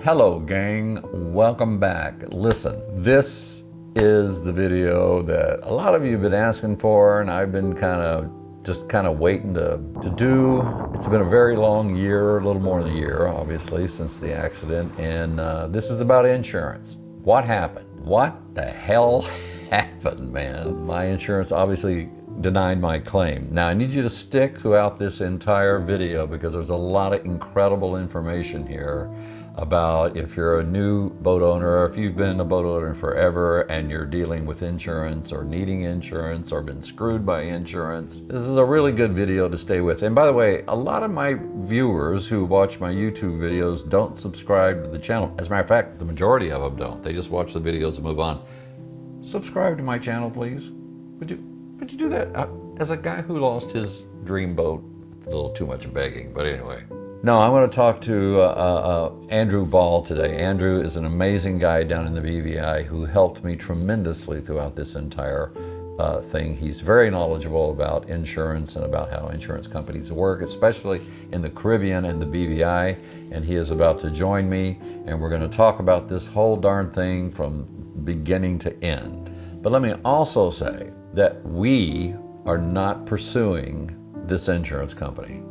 Hello gang, welcome back. Listen, this is the video that a lot of you have been asking for and I've been kind of waiting to do. It's been a very long year, a little more than a year obviously since the accident, and this is about insurance. What happened? What the hell happened, man? My insurance obviously denied my claim. Now I need you to stick throughout this entire video because there's a lot of incredible information here about if you're a new boat owner, or if you've been a boat owner forever and you're dealing with insurance or needing insurance or been screwed by insurance. This is a really good video to stay with. And by the way, a lot of my viewers who watch my YouTube videos don't subscribe to the channel. As a matter of fact, the majority of them don't. They just watch the videos and move on. Subscribe to my channel, please. Would you do that? As a guy who lost his dream boat, a little too much begging, but anyway. No, I'm going to talk to Andrew Ball today. Andrew is an amazing guy down in the BVI who helped me tremendously throughout this entire thing. He's very knowledgeable about insurance and about how insurance companies work, especially in the Caribbean and the BVI, and he is about to join me, and we're going to talk about this whole darn thing from beginning to end. But let me also say that we are not pursuing this insurance company.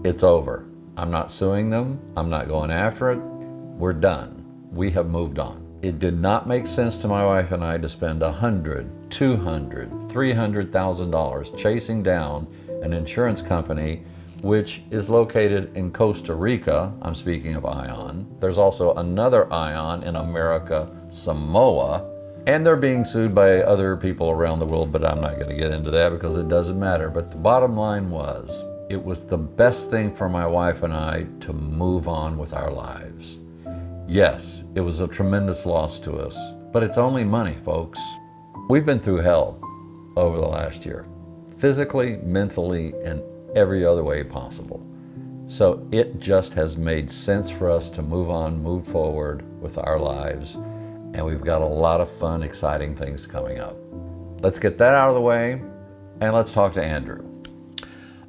It's over. I'm not suing them. I'm not going after it. We're done. We have moved on. It did not make sense to my wife and I to spend $100,000, $200,000, $300,000 chasing down an insurance company which is located in Costa Rica. I'm speaking of Ion. There's also another Ion in America, Samoa, and they're being sued by other people around the world, but I'm not going to get into that because it doesn't matter. But the bottom line was, it was the best thing for my wife and I to move on with our lives. Yes, it was a tremendous loss to us, but it's only money, folks. We've been through hell over the last year, physically, mentally, and every other way possible. So it just has made sense for us to move on, move forward with our lives, and we've got a lot of fun, exciting things coming up. Let's get that out of the way, and let's talk to Andrew.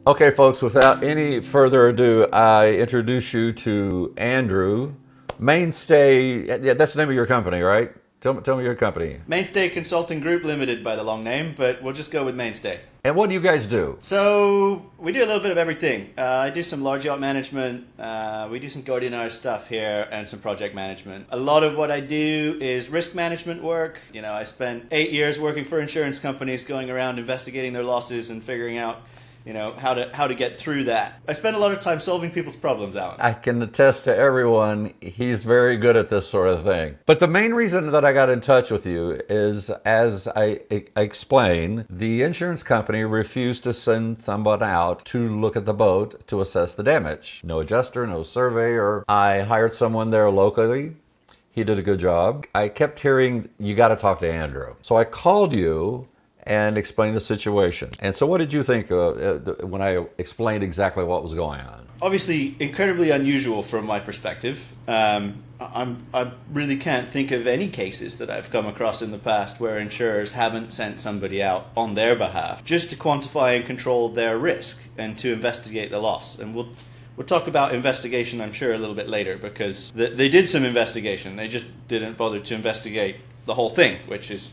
Okay, folks, without any further ado, I introduce you to Andrew. Mainstay, yeah, that's the name of your company, right? Tell me your company. Mainstay Consulting Group Limited by the long name, but we'll just go with Mainstay. And what do you guys do? So we do a little bit of everything. I do some large yacht management, we do some Guardian stuff here, and some project management. A lot of what I do is risk management work. You know, I spent 8 years working for insurance companies, going around investigating their losses and figuring out, you know, how to get through that. I spend a lot of time solving people's problems, Alan. I can attest to everyone, he's very good at this sort of thing. But the main reason that I got in touch with you is, as I explained, the insurance company refused to send someone out to look at the boat to assess the damage. No adjuster, no surveyor. I hired someone there locally. He did a good job. I kept hearing, you got to talk to Andrew. So I called you and explain the situation. And so what did you think when I explained exactly what was going on? Obviously, incredibly unusual from my perspective. I really can't think of any cases that I've come across in the past where insurers haven't sent somebody out on their behalf just to quantify and control their risk and to investigate the loss. And we'll talk about investigation, I'm sure, a little bit later, because they did some investigation. They just didn't bother to investigate the whole thing, which is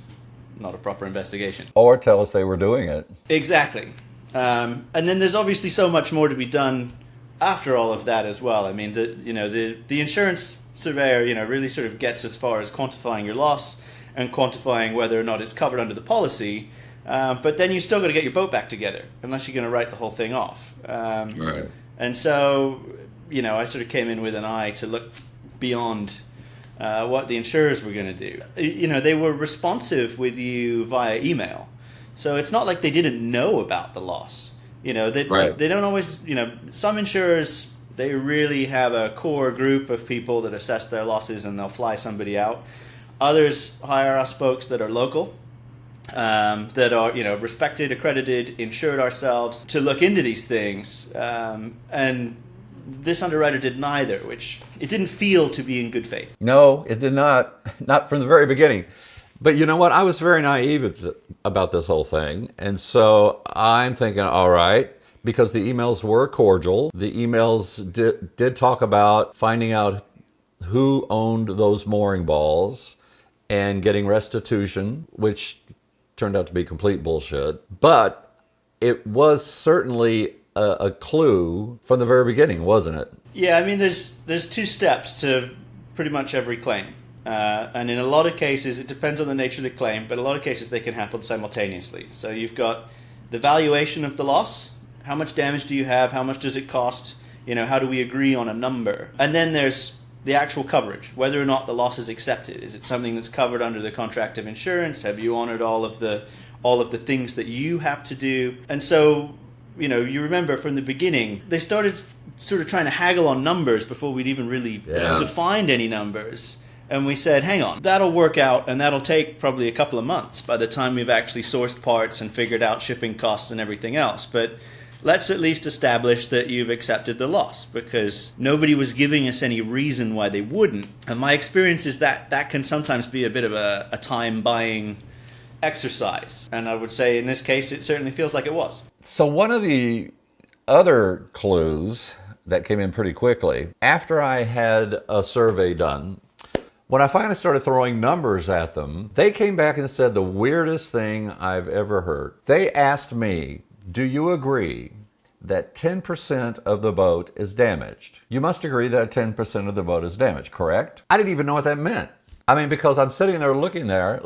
not a proper investigation. Or tell us they were doing it. Exactly. And then there's obviously so much more to be done after all of that as well. I mean, the insurance surveyor, really sort of gets as far as quantifying your loss and quantifying whether or not it's covered under the policy. But then you still got to get your boat back together, unless you're going to write the whole thing off. Right. And so, I sort of came in with an eye to look beyond what the insurers were going to do. They were responsive with you via email. So it's not like they didn't know about the loss. They don't always, some insurers, they really have a core group of people that assess their losses and they'll fly somebody out. Others hire us folks that are local, that are, respected, accredited, insured ourselves to look into these things. And this underwriter did neither, which it didn't feel to be in good faith. No, it did not. Not from the very beginning. But you know what? I was very naive about this whole thing. And so I'm thinking, all right, because the emails were cordial. The emails did talk about finding out who owned those mooring balls and getting restitution, which turned out to be complete bullshit. But it was certainly a clue from the very beginning, wasn't it? Yeah, I mean, there's two steps to pretty much every claim. And in a lot of cases, it depends on the nature of the claim, but in a lot of cases they can happen simultaneously. So you've got the valuation of the loss. How much damage do you have? How much does it cost? How do we agree on a number? And then there's the actual coverage, whether or not the loss is accepted. Is it something that's covered under the contract of insurance? Have you honored all of the things that you have to do? And so, you remember from the beginning, they started sort of trying to haggle on numbers before we'd even really defined any numbers. And we said, hang on, that'll work out, and that'll take probably a couple of months by the time we've actually sourced parts and figured out shipping costs and everything else. But let's at least establish that you've accepted the loss, because nobody was giving us any reason why they wouldn't. And my experience is that can sometimes be a bit of a time-buying exercise. And I would say in this case, it certainly feels like it was. So one of the other clues that came in pretty quickly, after I had a survey done, when I finally started throwing numbers at them, they came back and said the weirdest thing I've ever heard. They asked me, do you agree that 10% of the boat is damaged? You must agree that 10% of the boat is damaged, correct? I didn't even know what that meant. I mean, because I'm sitting there looking there,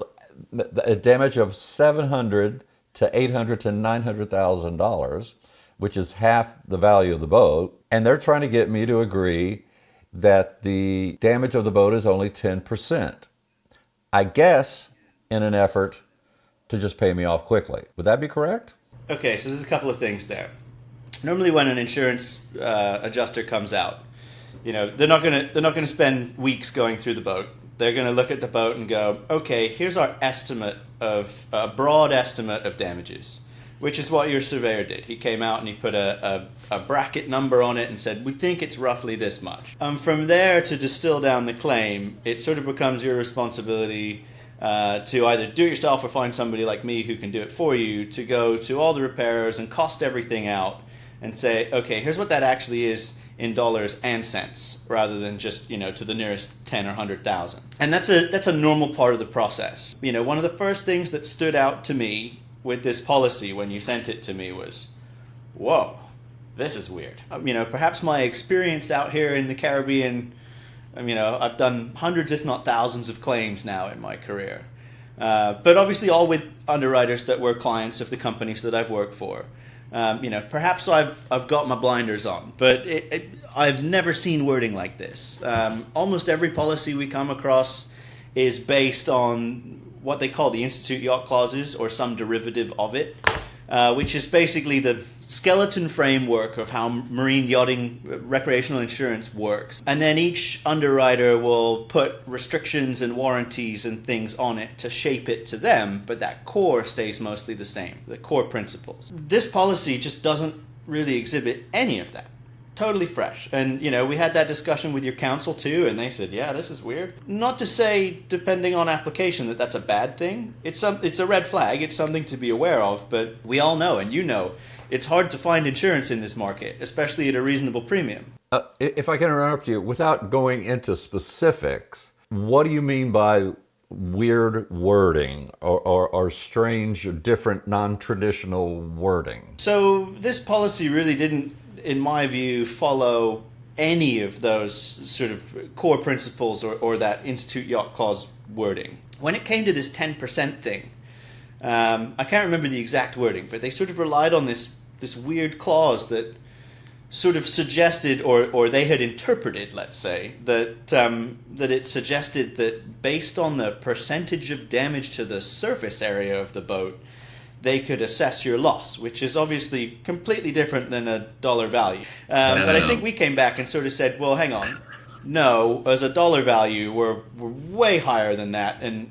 a damage of $700,000 to $800,000 to $900,000, which is half the value of the boat, and they're trying to get me to agree that the damage of the boat is only 10%. I guess in an effort to just pay me off quickly. Would that be correct? Okay, so there's a couple of things there. Normally, when an insurance adjuster comes out, they're not gonna spend weeks going through the boat. They're gonna look at the boat and go, okay, here's our estimate of a broad estimate of damages, which is what your surveyor did. He came out and he put a bracket number on it and said, we think it's roughly this much. From there, to distill down the claim, it sort of becomes your responsibility to either do it yourself or find somebody like me who can do it for you, to go to all the repairers and cost everything out and say, okay, here's what that actually is in dollars and cents, rather than just, to the nearest 10 or 100,000. And that's a normal part of the process. One of the first things that stood out to me with this policy when you sent it to me was, whoa, this is weird. Perhaps my experience out here in the Caribbean, I've done hundreds if not thousands of claims now in my career. But obviously all with underwriters that were clients of the companies that I've worked for. Perhaps I've got my blinders on, but I've never seen wording like this. Almost every policy we come across is based on what they call the Institute Yacht Clauses, or some derivative of it, which is basically the skeleton framework of how marine yachting recreational insurance works. And then each underwriter will put restrictions and warranties and things on it to shape it to them, but that core stays mostly the same, the core principles. This policy just doesn't really exhibit any of that. Totally fresh. And, we had that discussion with your counsel too, and they said, yeah, this is weird. Not to say, depending on application, that that's a bad thing. It's a red flag. It's something to be aware of, but we all know, and it's hard to find insurance in this market, especially at a reasonable premium. If I can interrupt you, without going into specifics, what do you mean by weird wording or strange or different non-traditional wording? So this policy really didn't, in my view, follow any of those sort of core principles or that Institute Yacht Clause wording. When it came to this 10% thing, I can't remember the exact wording, but they sort of relied on this weird clause that sort of suggested, or they had interpreted, let's say, that it suggested that based on the percentage of damage to the surface area of the boat, they could assess your loss, which is obviously completely different than a dollar value. But I think we came back and sort of said, well, hang on. No, as a dollar value, we're way higher than that. And,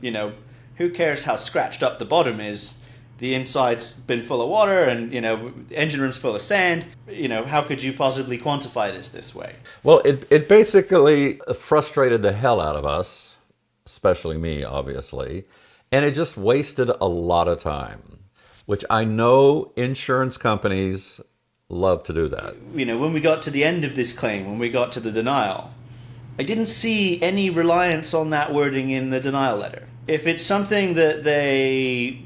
who cares how scratched up the bottom is? The inside's been full of water and, the engine room's full of sand. How could you possibly quantify this way? Well, it basically frustrated the hell out of us, especially me, obviously. And it just wasted a lot of time, which I know insurance companies love to do that. When we got to the end of this claim, when we got to the denial, I didn't see any reliance on that wording in the denial letter. If it's something that they,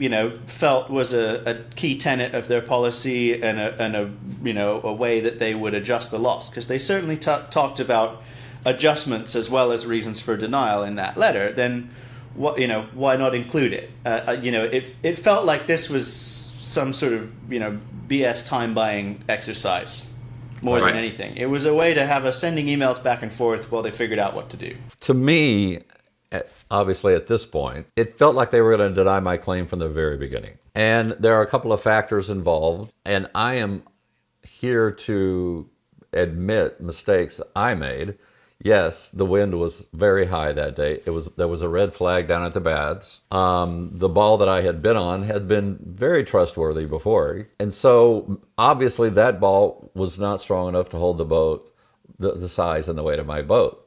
felt was a key tenet of their policy and a way that they would adjust the loss, because they certainly talked about adjustments as well as reasons for denial in that letter, then why not include it? It felt like this was some sort of BS time buying exercise more than anything. It was a way to have us sending emails back and forth while they figured out what to do. To me, obviously at this point, it felt like they were going to deny my claim from the very beginning. And there are a couple of factors involved, and I am here to admit mistakes I made. Yes, the wind was very high that day. There was a red flag down at the baths. The ball that I had been on had been very trustworthy before. And so obviously that ball was not strong enough to hold the boat, the size and the weight of my boat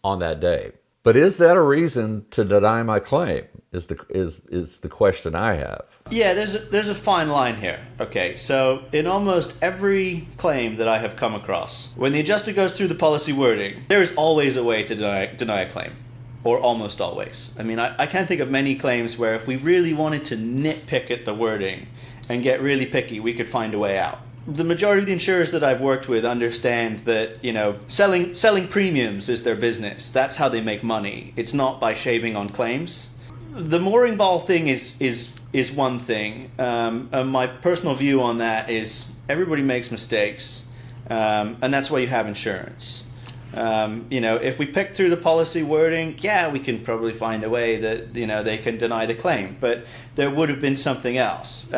on that day. But is that a reason to deny my claim? Is the question I have. Yeah, there's a fine line here. Okay, so in almost every claim that I have come across, when the adjuster goes through the policy wording, there is always a way to deny a claim, or almost always. I mean, I can't think of many claims where if we really wanted to nitpick at the wording and get really picky, we could find a way out. The majority of the insurers that I've worked with understand that, selling premiums is their business. That's how they make money. It's not by shaving on claims. The mooring ball thing is one thing. And my personal view on that is everybody makes mistakes, and that's why you have insurance. If we pick through the policy wording, yeah, we can probably find a way that, they can deny the claim. But there would have been something else.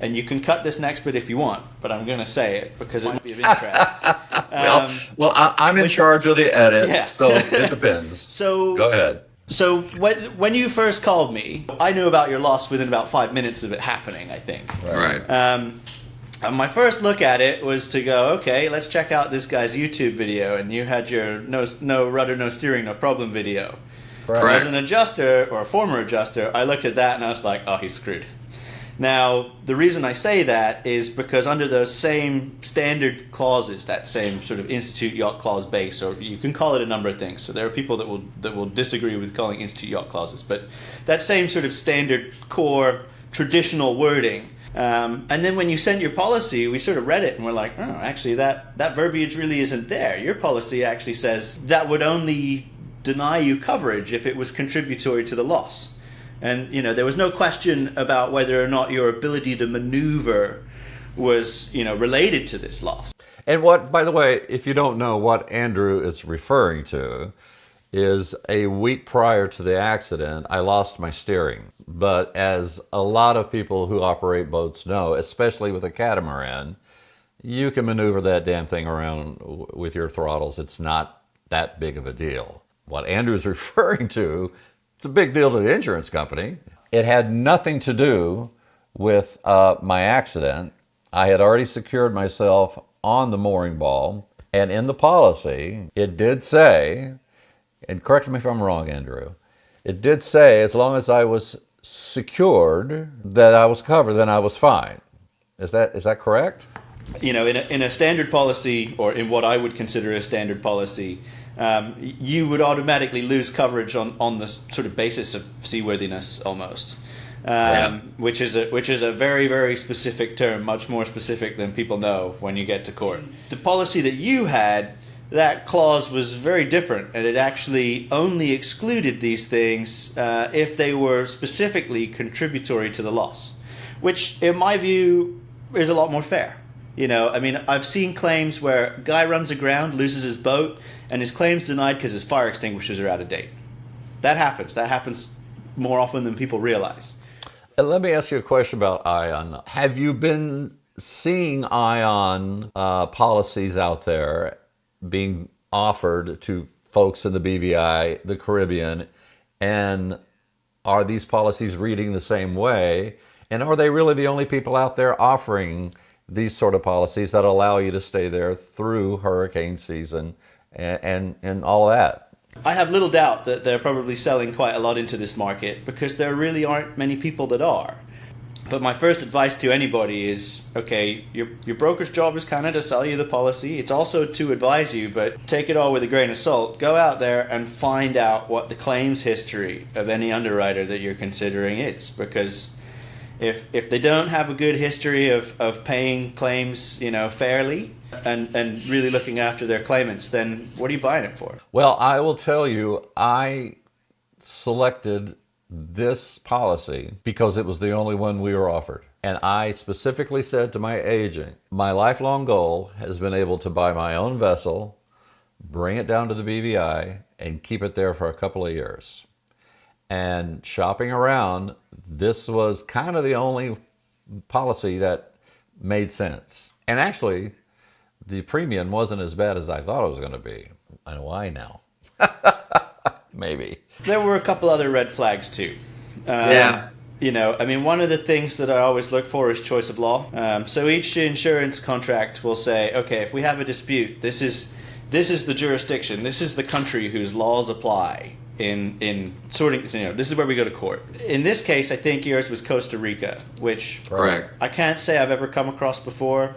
And you can cut this next bit if you want, but I'm going to say it because it might be of interest. I'm in charge of the edit, so it depends. So go ahead. So when you first called me, I knew about your loss within about 5 minutes of it happening, I think. Right. And my first look at it was to go, okay, let's check out this guy's YouTube video, and you had your no rudder, no steering, no problem video. Correct. As an adjuster, or a former adjuster, I looked at that and I was like, oh, he's screwed. Now, the reason I say that is because under those same standard clauses, that same sort of Institute Yacht Clause base, or you can call it a number of things. So there are people that will disagree with calling Institute Yacht Clauses, but that same sort of standard core traditional wording. And then when you sent your policy, we sort of read it and we're like, oh, actually that verbiage really isn't there. Your policy actually says that would only deny you coverage if it was contributory to the loss. And, there was no question about whether or not your ability to maneuver was, related to this loss. And what, by the way, if you don't know what Andrew is referring to, is a week prior to the accident, I lost my steering. But as a lot of people who operate boats know, especially with a catamaran, you can maneuver that damn thing around with your throttles. It's not that big of a deal. What Andrew's referring to, it's a big deal to the insurance company. It had nothing to do with my accident. I had already secured myself on the mooring ball, and in the policy, it did say, and correct me if I'm wrong, Andrew, it did say as long as I was secured that I was covered, then I was fine. Is that correct? In a standard policy, or in what I would consider a standard policy, you would automatically lose coverage on the sort of basis of seaworthiness almost, which is a very, very specific term, much more specific than people know when you get to court. The policy that you had, that clause was very different, and it actually only excluded these things if they were specifically contributory to the loss, which in my view is a lot more fair. I've seen claims where a guy runs aground, loses his boat, and his claim's denied because his fire extinguishers are out of date. That happens. That happens more often than people realize. And let me ask you a question about ION. Have you been seeing ION policies out there being offered to folks in the BVI, the Caribbean, and are these policies reading the same way? And are they really the only people out there offering these sort of policies that allow you to stay there through hurricane season and all of that? I have little doubt that they're probably selling quite a lot into this market because there really aren't many people that are. But my first advice to anybody is, okay, your broker's job is kind of to sell you the policy. It's also to advise you, but take it all with a grain of salt. Go out there and find out what the claims history of any underwriter that you're considering is. Because if they don't have a good history of paying claims, you know, fairly and really looking after their claimants, then what are you buying it for? Well, I will tell you, I selected this policy because it was the only one we were offered. And I specifically said to my agent, my lifelong goal has been able to buy my own vessel, bring it down to the BVI, and keep it there for a couple of years. And shopping around, this was kind of the only policy that made sense. And actually, the premium wasn't as bad as I thought it was going to be. I know why now. Maybe. There were a couple other red flags too. Yeah. You know, I mean, one of the things that I always look for is choice of law. So each insurance contract will say, okay, if we have a dispute, this is the jurisdiction, this is the country whose laws apply in sorting. You know, this is where we go to court. In this case, I think yours was Costa Rica, which Correct. I can't say I've ever come across before.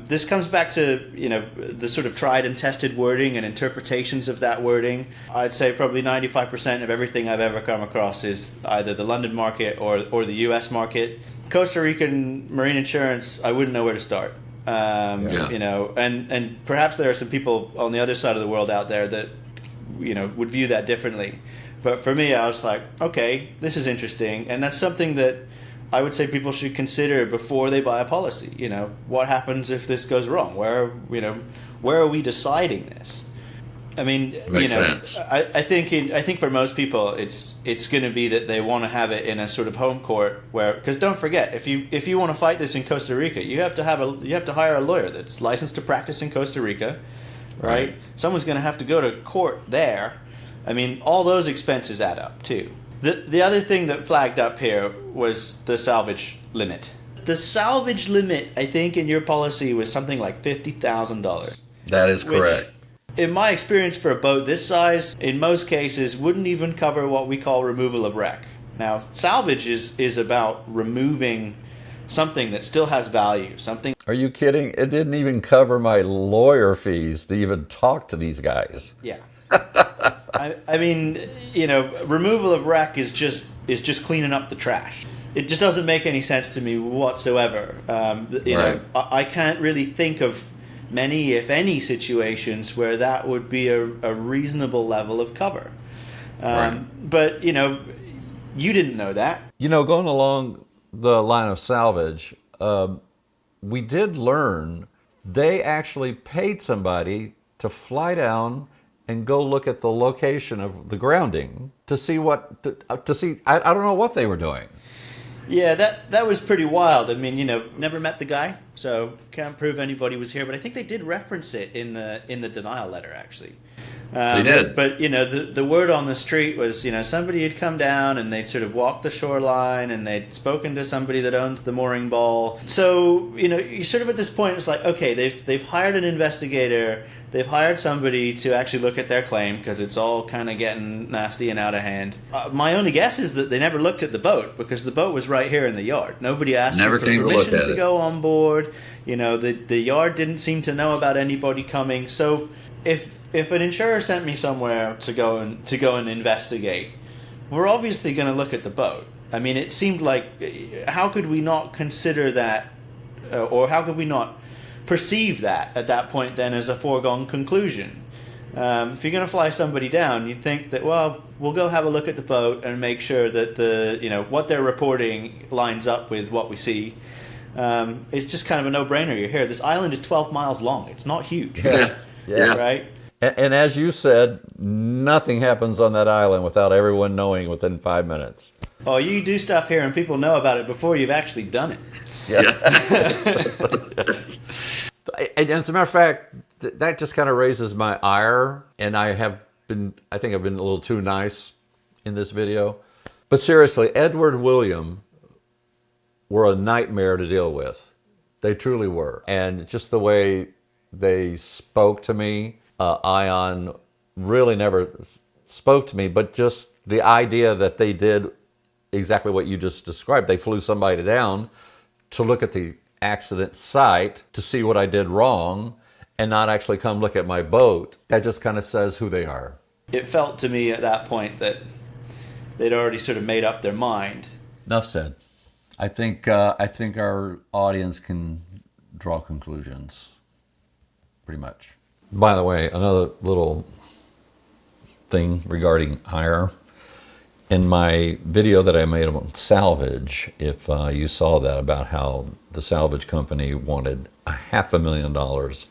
This comes back to, you know, the sort of tried and tested wording and interpretations of that wording. I'd say probably 95% of everything I've ever come across is either the London market or the US market. Costa Rican marine insurance, I wouldn't know where to start. You know, and perhaps there are some people on the other side of the world out there that, you know, would view that differently. But for me, I was like, okay, this is interesting. And that's something that I would say people should consider before they buy a policy. You know, what happens if this goes wrong? Where are we deciding this? I mean, Makes you know, sense. I think for most people, it's going to be that they want to have it in a sort of home court where, because don't forget, if you want to fight this in Costa Rica, you have to hire a lawyer that's licensed to practice in Costa Rica, right? Someone's going to have to go to court there. I mean, all those expenses add up too. The other thing that flagged up here was the salvage limit. The salvage limit, I think, in your policy was something like $50,000. That is correct. Which, in my experience, for a boat this size, in most cases, wouldn't even cover what we call removal of wreck. Now, salvage is about removing something that still has value. Something. Are you kidding? It didn't even cover my lawyer fees to even talk to these guys. Yeah. I mean, you know, removal of wreck is just cleaning up the trash. It just doesn't make any sense to me whatsoever. You know, I can't really think of many, if any, situations where that would be a reasonable level of cover. But, you know, you didn't know that. You know, going along the line of salvage, we did learn they actually paid somebody to fly down and go look at the location of the grounding to see I don't know what they were doing. Yeah, that was pretty wild. I mean, you know, never met the guy, so can't prove anybody was here. But I think they did reference it in the denial letter, actually. They did. But you know, the word on the street was, you know, somebody had come down and they'd sort of walked the shoreline and they'd spoken to somebody that owns the mooring ball. So, you know, you're sort of at this point, it's like, okay, they've hired an investigator. They've hired somebody to actually look at their claim because it's all kind of getting nasty and out of hand. My only guess is that they never looked at the boat because the boat was right here in the yard. Nobody asked them for permission to go on board. You know, the yard didn't seem to know about anybody coming. So if an insurer sent me somewhere to go and investigate, we're obviously going to look at the boat. I mean, it seemed like, how could we not consider that, or how could we not perceive that at that point then as a foregone conclusion? If you're going to fly somebody down, you'd think that, well, we'll go have a look at the boat and make sure that what they're reporting lines up with what we see. It's just kind of a no-brainer. You're here. This island is 12 miles long. It's not huge. Yeah. Right? And as you said, nothing happens on that island without everyone knowing within 5 minutes. Oh, you do stuff here and people know about it before you've actually done it. Yeah. And as a matter of fact, that just kind of raises my ire, and I think I've been a little too nice in this video. But seriously, Edward and William were a nightmare to deal with. They truly were. And just the way they spoke to me, Ion really never spoke to me, but just the idea that they did exactly what you just described. They flew somebody down to look at the accident site to see what I did wrong and not actually come look at my boat. That just kind of says who they are. It felt to me at that point that they'd already sort of made up their mind. Enough said. I think our audience can draw conclusions, pretty much. By the way, another little thing regarding ire. In my video that I made on salvage, if you saw that, about how the salvage company wanted $500,000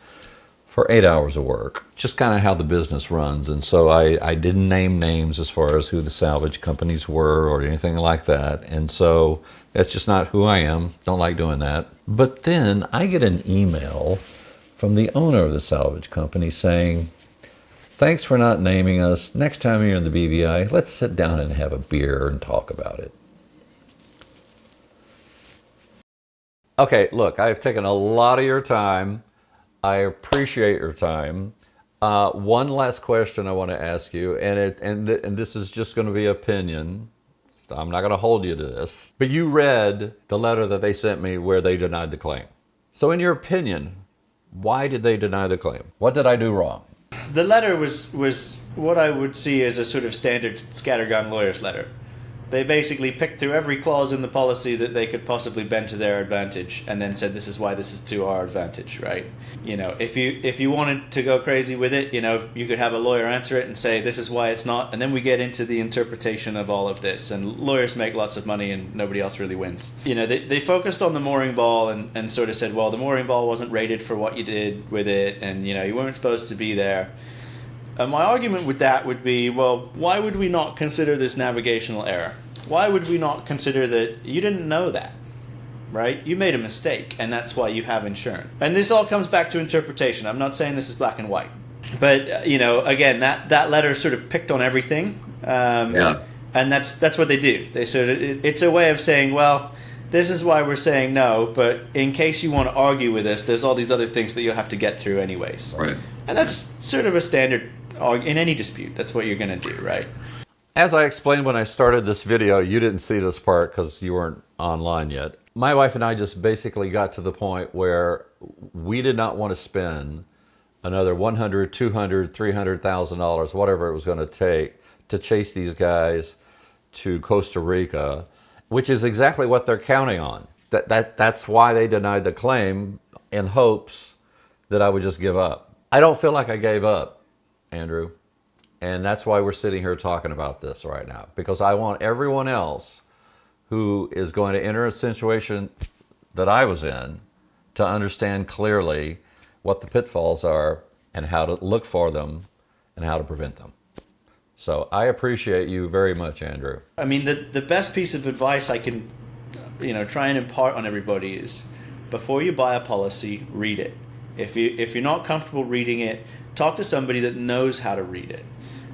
for 8 hours of work, just kind of how the business runs. And so I didn't name names as far as who the salvage companies were or anything like that. And so that's just not who I am. Don't like doing that. But then I get an email from the owner of the salvage company saying, "Thanks for not naming us. Next time you're in the BVI, let's sit down and have a beer and talk about it." Okay, look, I've taken a lot of your time. I appreciate your time. One last question I want to ask you, and this is just going to be opinion. I'm not going to hold you to this. But you read the letter that they sent me where they denied the claim. So in your opinion, why did they deny the claim? What did I do wrong? The letter was what I would see as a sort of standard scattergun lawyer's letter. They basically picked through every clause in the policy that they could possibly bend to their advantage and then said, this is why this is to our advantage, right? You know, if you wanted to go crazy with it, you know, you could have a lawyer answer it and say, this is why it's not. And then we get into the interpretation of all of this. And lawyers make lots of money and nobody else really wins. You know, they focused on the mooring ball and sort of said, well, the mooring ball wasn't rated for what you did with it. And, you know, you weren't supposed to be there. And my argument with that would be, well, why would we not consider this navigational error? Why would we not consider that you didn't know that, right? You made a mistake, and that's why you have insurance. And this all comes back to interpretation. I'm not saying this is black and white. But, you know, again, that letter sort of picked on everything. Yeah. And that's what they do. They sort of, it's a way of saying, well, this is why we're saying no, but in case you want to argue with us, there's all these other things that you'll have to get through anyways. Right. And that's sort of a standard in any dispute. That's what you're going to do, right? As I explained when I started this video, you didn't see this part because you weren't online yet. My wife and I just basically got to the point where we did not want to spend another $100,000, $200,000, $300,000, whatever it was going to take to chase these guys to Costa Rica, which is exactly what they're counting on. That's why they denied the claim, in hopes that I would just give up. I don't feel like I gave up, Andrew. And that's why we're sitting here talking about this right now, because I want everyone else who is going to enter a situation that I was in to understand clearly what the pitfalls are and how to look for them and how to prevent them. So I appreciate you very much, Andrew. I mean, the best piece of advice I can, you know, try and impart on everybody is, before you buy a policy, read it. If you're not comfortable reading it, talk to somebody that knows how to read it.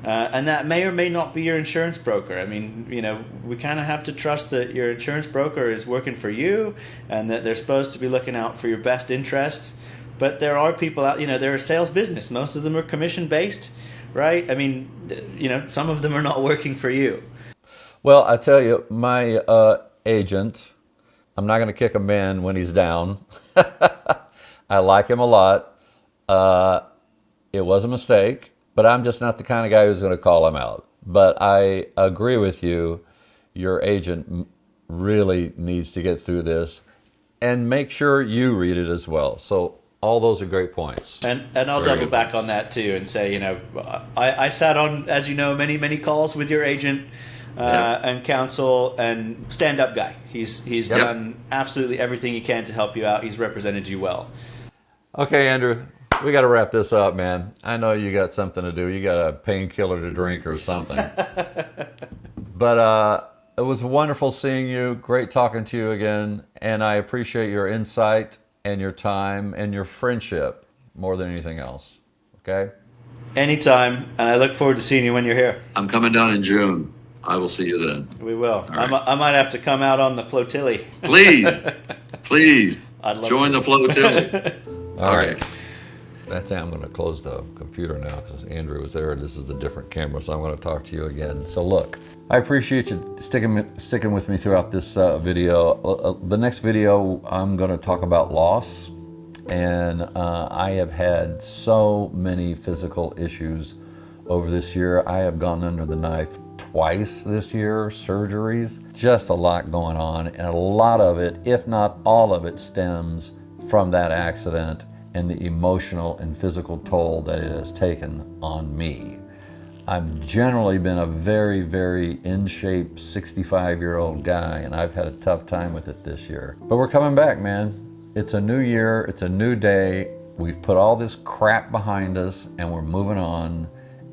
And that may or may not be your insurance broker. I mean, you know, we kind of have to trust that your insurance broker is working for you and that they're supposed to be looking out for your best interest. But there are people out, you know, they're a sales business. Most of them are commission-based, right? I mean, you know, some of them are not working for you. Well, I tell you, my agent, I'm not going to kick a man when he's down. I like him a lot. It was a mistake. But I'm just not the kind of guy who's going to call him out. But I agree with you. Your agent really needs to get through this and make sure you read it as well. So all those are great points. And I'll double back on that too and say, you know, I sat on, as you know, many calls with your agent and counsel, and stand-up guy. He's done absolutely everything he can to help you out. He's represented you well. Okay, Andrew. We got to wrap this up, man. I know you got something to do. You got a painkiller to drink or something. But it was wonderful seeing you. Great talking to you again. And I appreciate your insight and your time and your friendship more than anything else. Okay? Anytime. And I look forward to seeing you when you're here. I'm coming down in June. I will see you then. We will. Right. I might have to come out on the flotilla. Please. Please. I'd love join to. the flotilla. All right. That's it. I'm going to close the computer now because Andrew was there. This is a different camera, so I'm going to talk to you again. So look, I appreciate you sticking with me throughout this video. The next video, I'm going to talk about loss. And I have had so many physical issues over this year. I have gone under the knife twice this year, surgeries, just a lot going on. And a lot of it, if not all of it, stems from that accident and the emotional and physical toll that it has taken on me. I've generally been a very, very in shape 65-year-old guy, and I've had a tough time with it this year. But we're coming back, man. It's a new year, it's a new day. We've put all this crap behind us and we're moving on,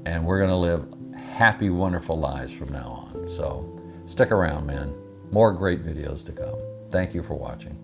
and we're gonna live happy, wonderful lives from now on. So stick around, man. More great videos to come. Thank you for watching.